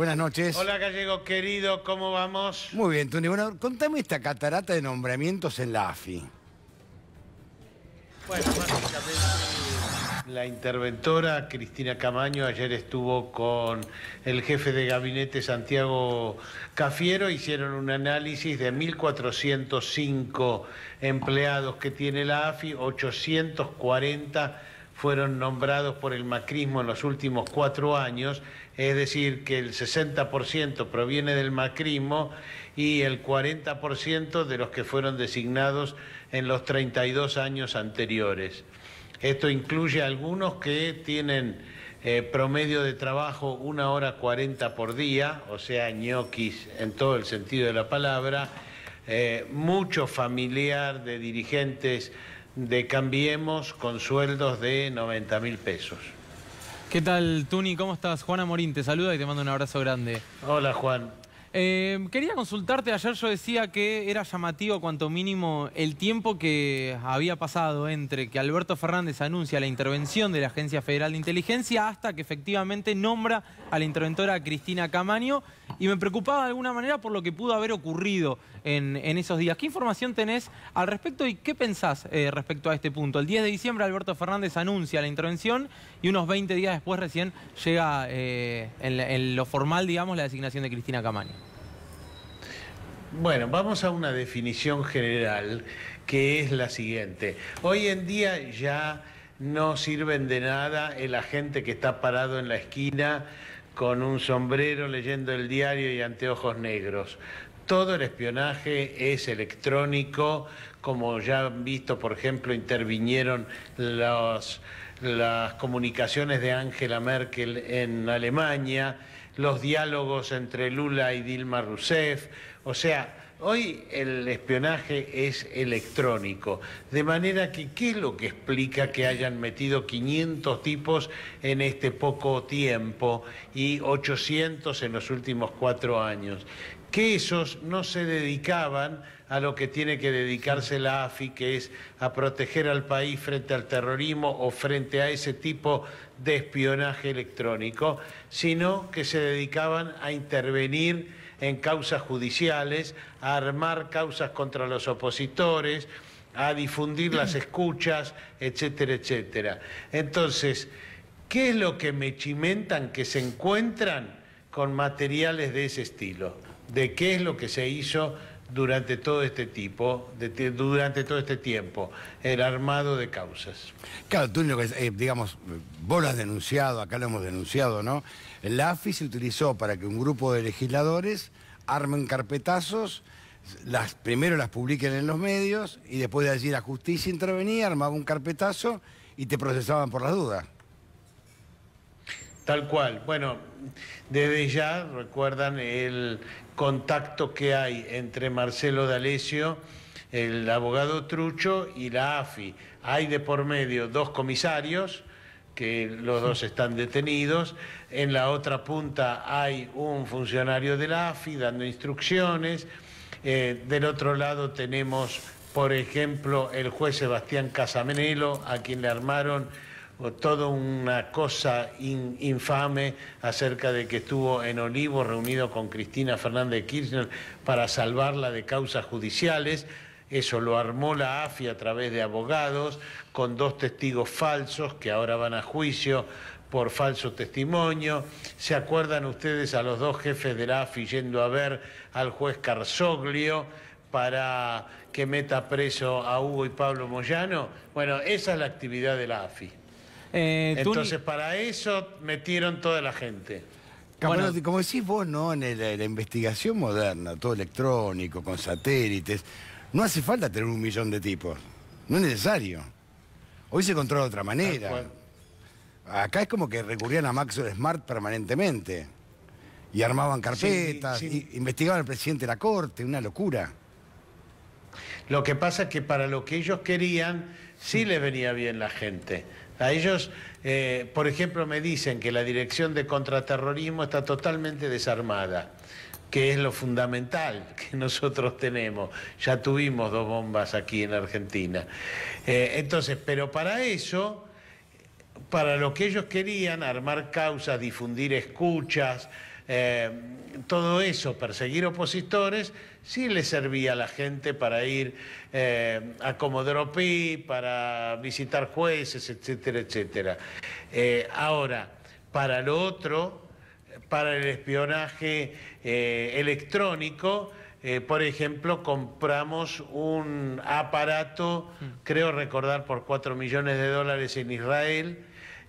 Buenas noches. Hola Gallego querido, ¿cómo vamos? Muy bien, Tony. Bueno, contame esta catarata de nombramientos en la AFI. Bueno, básicamente la interventora Cristina Camaño ayer estuvo con el jefe de gabinete Santiago Cafiero, hicieron un análisis de 1.405 empleados que tiene la AFI, 840 fueron nombrados por el macrismo en los últimos 4 años, es decir, que el 60% proviene del macrismo y el 40% de los que fueron designados en los 32 años anteriores. Esto incluye algunos que tienen promedio de trabajo 1 hora 40 por día, o sea, ñoquis en todo el sentido de la palabra, mucho familiar de dirigentes de Cambiemos con sueldos de 90.000 pesos. ¿Qué tal, Tuni? ¿Cómo estás? Juana Morín te saluda y te mando un abrazo grande. Hola, Juan. Quería consultarte, ayer yo decía que era llamativo cuanto mínimo el tiempo que había pasado entre que Alberto Fernández anuncia la intervención de la Agencia Federal de Inteligencia hasta que efectivamente nombra a la interventora Cristina Camaño, y me preocupaba de alguna manera por lo que pudo haber ocurrido en esos días. ¿Qué información tenés al respecto y qué pensás respecto a este punto? El 10 de diciembre Alberto Fernández anuncia la intervención y unos 20 días después recién llega en lo formal, digamos, la designación de Cristina Camaño. Bueno, vamos a una definición general que es la siguiente. Hoy en día ya no sirven de nada el agente que está parado en la esquina con un sombrero leyendo el diario y anteojos negros. Todo el espionaje es electrónico, como ya han visto, por ejemplo, intervinieron las comunicaciones de Angela Merkel en Alemania, los diálogos entre Lula y Dilma Rousseff. O sea, hoy el espionaje es electrónico, de manera que ¿qué es lo que explica que hayan metido 500 tipos en este poco tiempo y 800 en los últimos 4 años? Que esos no se dedicaban a lo que tiene que dedicarse la AFI, que es a proteger al país frente al terrorismo o frente a ese tipo de espionaje electrónico, sino que se dedicaban a intervenir en causas judiciales, a armar causas contra los opositores, a difundir las escuchas, etcétera, etcétera. Entonces, ¿qué es lo que me chimentan? Que se encuentran con materiales de ese estilo, de qué es lo que se hizo durante todo este tiempo, el armado de causas. Claro, tú, digamos, vos lo has denunciado, acá lo hemos denunciado, ¿no? La AFI se utilizó para que un grupo de legisladores armen carpetazos, primero las publiquen en los medios y después de allí la justicia intervenía, armaba un carpetazo y te procesaban por las dudas. Tal cual. Bueno, desde ya recuerdan el contacto que hay entre Marcelo D'Alessio, el abogado trucho, y la AFI. Hay de por medio 2 comisarios, que los 2 están detenidos. En la otra punta hay un funcionario de la AFI dando instrucciones. Del otro lado tenemos, por ejemplo, el juez Sebastián Casamenelo, a quien le armaron toda una cosa infame acerca de que estuvo en Olivos reunido con Cristina Fernández de Kirchner para salvarla de causas judiciales. Eso lo armó la AFI a través de abogados, con 2 testigos falsos que ahora van a juicio por falso testimonio. ¿Se acuerdan ustedes a los 2 jefes de la AFI yendo a ver al juez Carzoglio para que meta preso a Hugo y Pablo Moyano? Bueno, esa es la actividad de la AFI. Entonces, para eso metieron toda la gente. Bueno, como decís vos, ¿no? En la investigación moderna, todo electrónico, con satélites, no hace falta tener 1 millón de tipos. No es necesario. Hoy se controla de otra manera. Acá es como que recurrían a Maxwell Smart permanentemente. Y armaban carpetas, investigaban al presidente de la Corte, una locura. Lo que pasa es que para lo que ellos querían, sí les venía bien la gente. A ellos, por ejemplo, me dicen que la Dirección de Contraterrorismo está totalmente desarmada, que es lo fundamental que nosotros tenemos. Ya tuvimos 2 bombas aquí en Argentina. Entonces, pero para eso, para lo que ellos querían, armar causas, difundir escuchas, todo eso, perseguir opositores, sí le servía a la gente para ir a Comodoro Pi, para visitar jueces, etcétera, etcétera. Ahora, para lo otro, para el espionaje electrónico, por ejemplo, compramos un aparato, creo recordar, por $4 millones en Israel,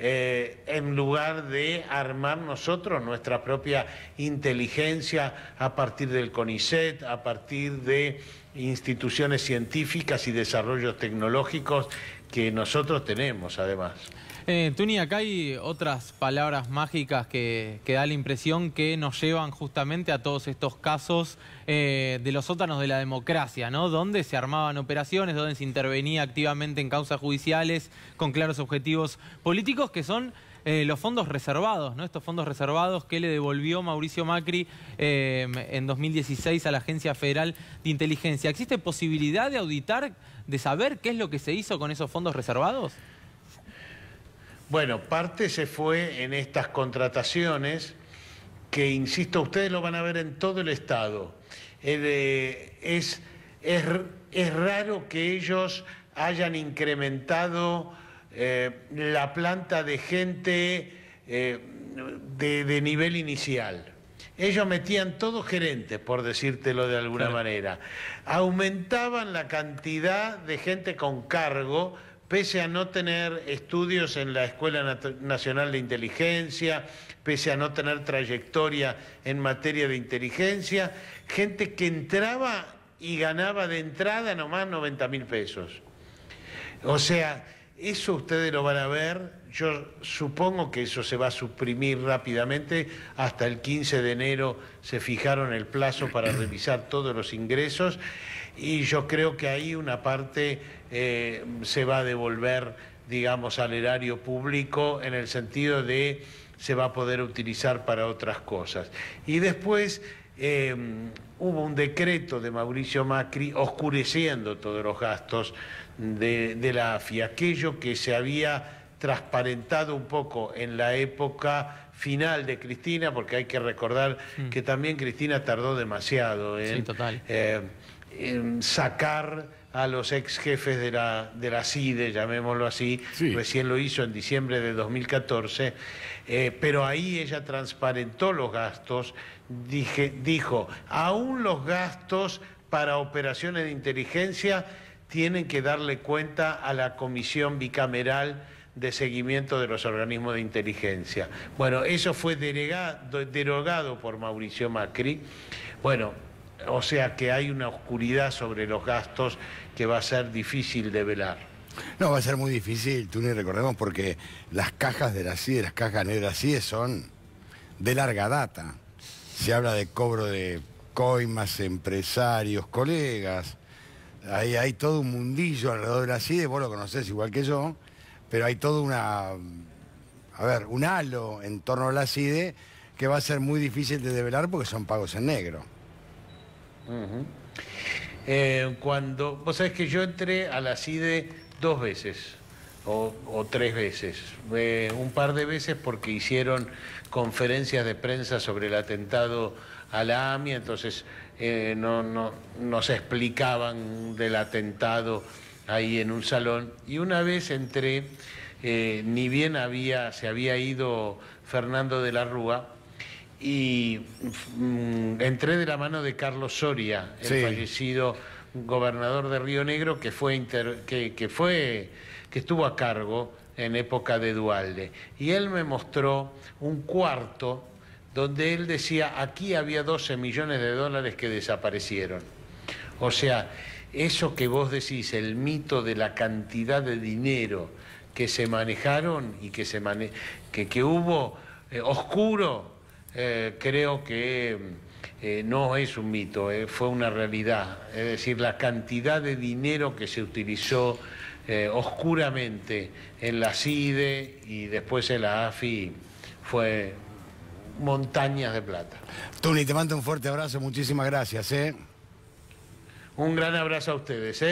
en lugar de armar nosotros nuestra propia inteligencia a partir del CONICET, a partir de instituciones científicas y desarrollos tecnológicos que nosotros tenemos, además. Tuni, acá hay otras palabras mágicas que da la impresión que nos llevan justamente a todos estos casos de los sótanos de la democracia, ¿no? Donde se armaban operaciones, donde se intervenía activamente en causas judiciales con claros objetivos políticos, que son los fondos reservados, ¿no? Estos fondos reservados que le devolvió Mauricio Macri en 2016 a la Agencia Federal de Inteligencia. ¿Existe posibilidad de auditar, de saber qué es lo que se hizo con esos fondos reservados? Bueno, parte se fue en estas contrataciones que, insisto, ustedes lo van a ver en todo el Estado. Es raro que ellos hayan incrementado la planta de gente de nivel inicial. Ellos metían todos gerentes, por decírtelo de alguna manera. Aumentaban la cantidad de gente con cargo, pese a no tener estudios en la Escuela Nacional de Inteligencia, pese a no tener trayectoria en materia de inteligencia, gente que entraba y ganaba de entrada nomás 90.000 pesos. O sea, eso ustedes lo van a ver, yo supongo que eso se va a suprimir rápidamente, hasta el 15 de enero se fijaron el plazo para revisar todos los ingresos, y yo creo que ahí una parte se va a devolver, digamos, al erario público, en el sentido de se va a poder utilizar para otras cosas. Y después hubo un decreto de Mauricio Macri oscureciendo todos los gastos de la AFI, aquello que se había transparentado un poco en la época final de Cristina, porque hay que recordar que también Cristina tardó demasiado en sacar a los ex jefes de la CIDE, llamémoslo así. Recién lo hizo en diciembre de 2014, pero ahí ella transparentó los gastos, dijo, aún los gastos para operaciones de inteligencia tienen que darle cuenta a la Comisión Bicameral de Seguimiento de los Organismos de Inteligencia. Bueno, eso fue derogado por Mauricio Macri. Bueno, o sea que hay una oscuridad sobre los gastos que va a ser difícil de velar. No, va a ser muy difícil, Tuni, recordemos, porque las cajas de la CIDE, las cajas negras de la CIDE son de larga data. Se habla de cobro de coimas, empresarios, colegas. Ahí hay todo un mundillo alrededor de la CIDE, vos lo conocés igual que yo, pero hay todo un halo en torno a la CIDE que va a ser muy difícil de develar porque son pagos en negro. Vos sabés que yo entré a la CIDE 2 veces o 3 veces, un par de veces porque hicieron conferencias de prensa sobre el atentado a la AMIA, entonces nos explicaban del atentado ahí en un salón, y una vez entré, ni bien se había ido Fernando de la Rúa, y entré de la mano de Carlos Soria, el fallecido gobernador de Río Negro, que estuvo a cargo en época de Duhalde, y él me mostró un cuarto donde él decía, aquí había $12 millones que desaparecieron. O sea, eso que vos decís, el mito de la cantidad de dinero que se manejaron y que hubo oscuro, creo que no es un mito, fue una realidad. Es decir, la cantidad de dinero que se utilizó oscuramente en la CIDE y después en la AFI fue montañas de plata. Tuni, te mando un fuerte abrazo, muchísimas gracias. Un gran abrazo a ustedes.